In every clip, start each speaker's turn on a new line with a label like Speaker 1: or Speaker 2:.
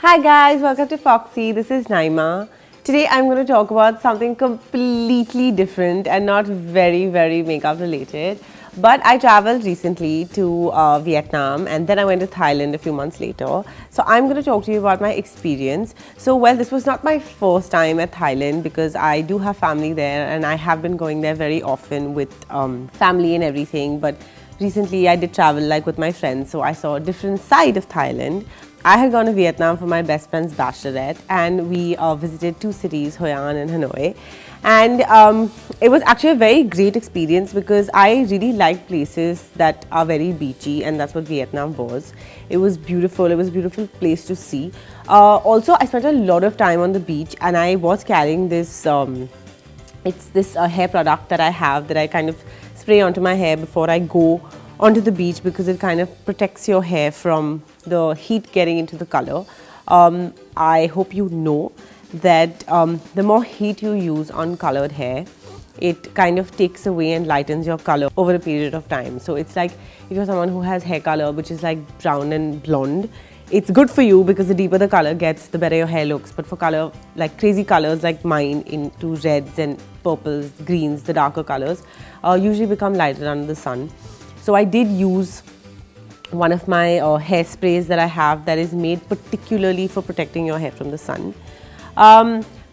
Speaker 1: Hi guys, welcome to Foxy. This is Naima. Today I'm going to talk about something completely different and not very makeup related. But I traveled recently to Vietnam and then I went to Thailand a few months later. So I'm going to talk to you about my experience. This was not my first time at Thailand because I do have family there and I have been going there very often with family and everything. But recently I did travel with my friends, so I saw a different side of Thailand. I had gone to Vietnam for my best friend's bachelorette and we visited two cities, Hoi An and Hanoi. And it was actually a very great experience because I really like places that are very beachy, and that's what Vietnam was. It was beautiful. It was a beautiful place to see. Also, I spent a lot of time on the beach and I was carrying this, it's this hair product that I have that I kind of spray onto my hair before I go onto the beach because it kind of protects your hair from the heat getting into the color. I hope you know that the more heat you use on colored hair, it kind of takes away and lightens your color over a period of time. So it's like if you're someone who has hair color which is like brown and blonde, it's good for you because the deeper the color gets, the better your hair looks. But for color, like crazy colors like mine into reds and purples, greens, the darker colors, usually become lighter under the sun. So I did use one of my hairsprays that I have that is made particularly for protecting your hair from the sun.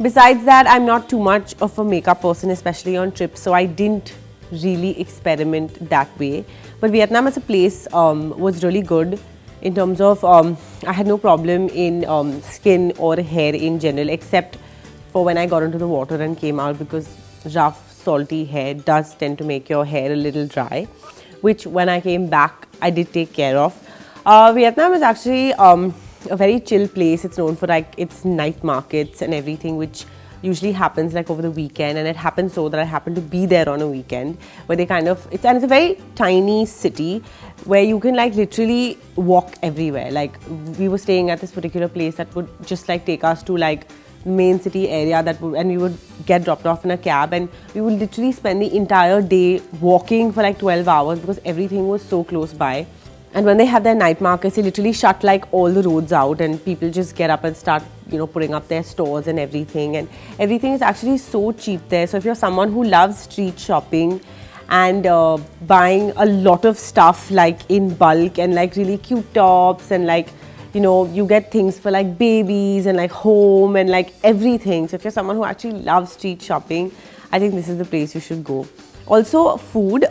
Speaker 1: Besides that, I'm not too much of a makeup person, especially on trips, so I didn't really experiment that way. But Vietnam as a place was really good in terms of I had no problem in skin or hair in general, except for when I got into the water and came out, because rough, salty hair does tend to make your hair a little dry, which when I came back, I did take care of. Vietnam is actually a very chill place. It's known for its night markets and everything, which usually happens over the weekend. And it happened so that I happened to be there on a weekend where they it's a very tiny city where you can literally walk everywhere. We were staying at this particular place that would just take us to main city area and we would get dropped off in a cab and we would literally spend the entire day walking for 12 hours because everything was so close by. And when they have their night markets, they literally shut all the roads out and people just get up and start putting up their stores and everything is actually so cheap there. So if you're someone who loves street shopping and buying a lot of stuff in bulk and really cute tops and you get things for babies and home and everything. So if you're someone who actually loves street shopping, I think this is the place you should go. Also food,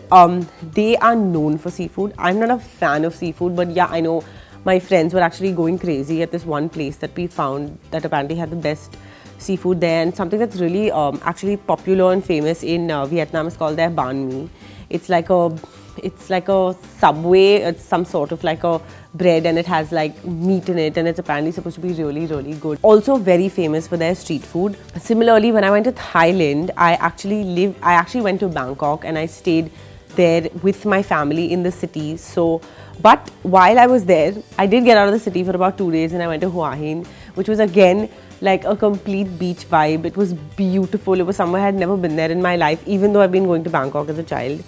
Speaker 1: they are known for seafood. I'm not a fan of seafood, but yeah, I know my friends were actually going crazy at this one place that we found that apparently had the best seafood there. And something that's really actually popular and famous in Vietnam is called their banh mi. It's like a Subway. It's some sort of a bread and it has meat in it and it's apparently supposed to be really good. Also very famous for their street food. Similarly, when I went to Thailand, I actually went to Bangkok and I stayed there with my family in the city. But while I was there, I did get out of the city for about 2 days and I went to Hua Hin, which was again a complete beach vibe. It was beautiful. It was somewhere I had never been there in my life, even though I've been going to Bangkok as a child.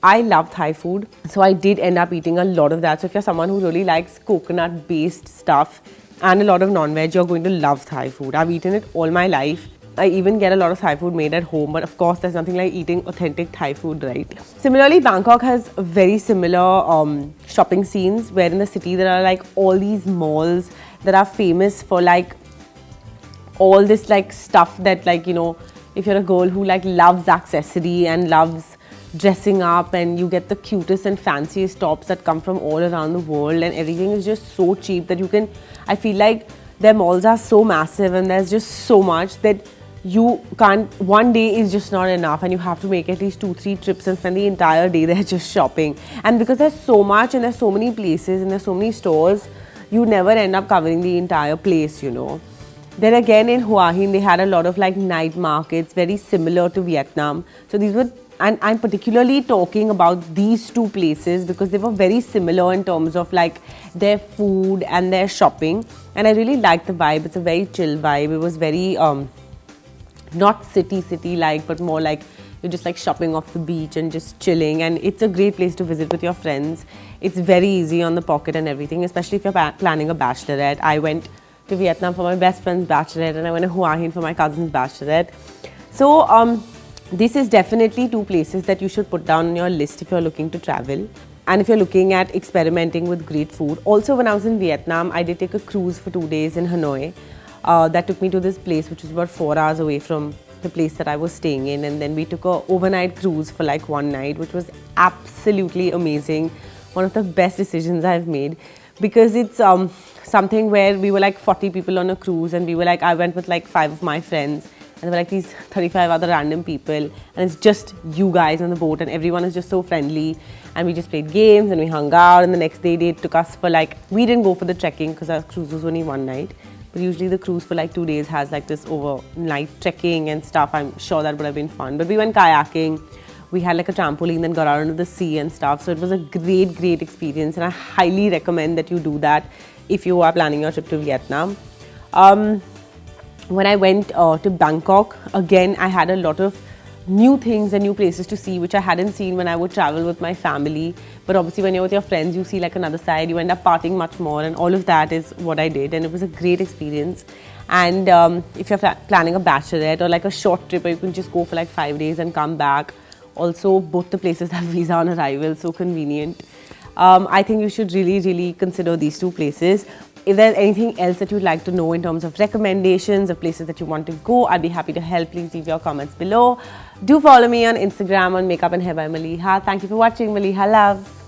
Speaker 1: I love Thai food, so I did end up eating a lot of that. So if you're someone who really likes coconut-based stuff and a lot of non-veg, you're going to love Thai food. I've eaten it all my life. I even get a lot of Thai food made at home, but of course there's nothing like eating authentic Thai food, right? Similarly, Bangkok has very similar shopping scenes where in the city there are all these malls that are famous for all this stuff that if you're a girl who loves accessory and loves dressing up, and you get the cutest and fanciest tops that come from all around the world, and everything is just so cheap that I feel their malls are so massive and there's just so much that you can't, one day is just not enough and you have to make at least 2-3 trips and spend the entire day there just shopping. And because there's so much and there's so many places and there's so many stores, you never end up covering the entire place, Then again in Hua Hin, they had a lot of night markets, very similar to Vietnam. So these were, and I'm particularly talking about these two places because they were very similar in terms of their food and their shopping. And I really liked the vibe. It's a very chill vibe. It was very, not city but more you're just like shopping off the beach and just chilling, and it's a great place to visit with your friends. It's very easy on the pocket and everything, especially if you're planning a bachelorette. I went to Vietnam for my best friend's bachelorette, and I went to Hua Hin for my cousin's bachelorette. So this is definitely two places that you should put down on your list if you're looking to travel. And if you're looking at experimenting with great food. Also, when I was in Vietnam, I did take a cruise for 2 days in Hanoi. That took me to this place which was about 4 hours away from the place that I was staying in. And then we took a overnight cruise for like 1 night, which was absolutely amazing. One of the best decisions I've made, because it's something where we were like 40 people on a cruise, and we were like, I went with like 5 of my friends. And there were like these 35 other random people, and it's just you guys on the boat, and everyone is just so friendly. And we just played games and we hung out. And the next day they took us for like, we didn't go for the trekking because our cruise was only 1 night. But usually the cruise for like 2 days has like this overnight trekking and stuff. I'm sure that would have been fun. But we went kayaking. We had like a trampoline, then got out into the sea and stuff. So it was a great experience. And I highly recommend that you do that if you are planning your trip to Vietnam. When I went to Bangkok, again, I had a lot of new things and new places to see, which I hadn't seen when I would travel with my family. But obviously when you're with your friends, you see like another side, you end up partying much more, and all of that is what I did, and it was a great experience. And if you're planning a bachelorette or like a short trip, or you can just go for like 5 days and come back. Also, both the places have visa on arrival, so convenient. I think you should really consider these two places. If there's anything else that you'd like to know in terms of recommendations of places that you want to go, I'd be happy to help. Please leave your comments below. Do follow me on Instagram on Makeup and Hair by Maliha. Thank you for watching. Maliha loves.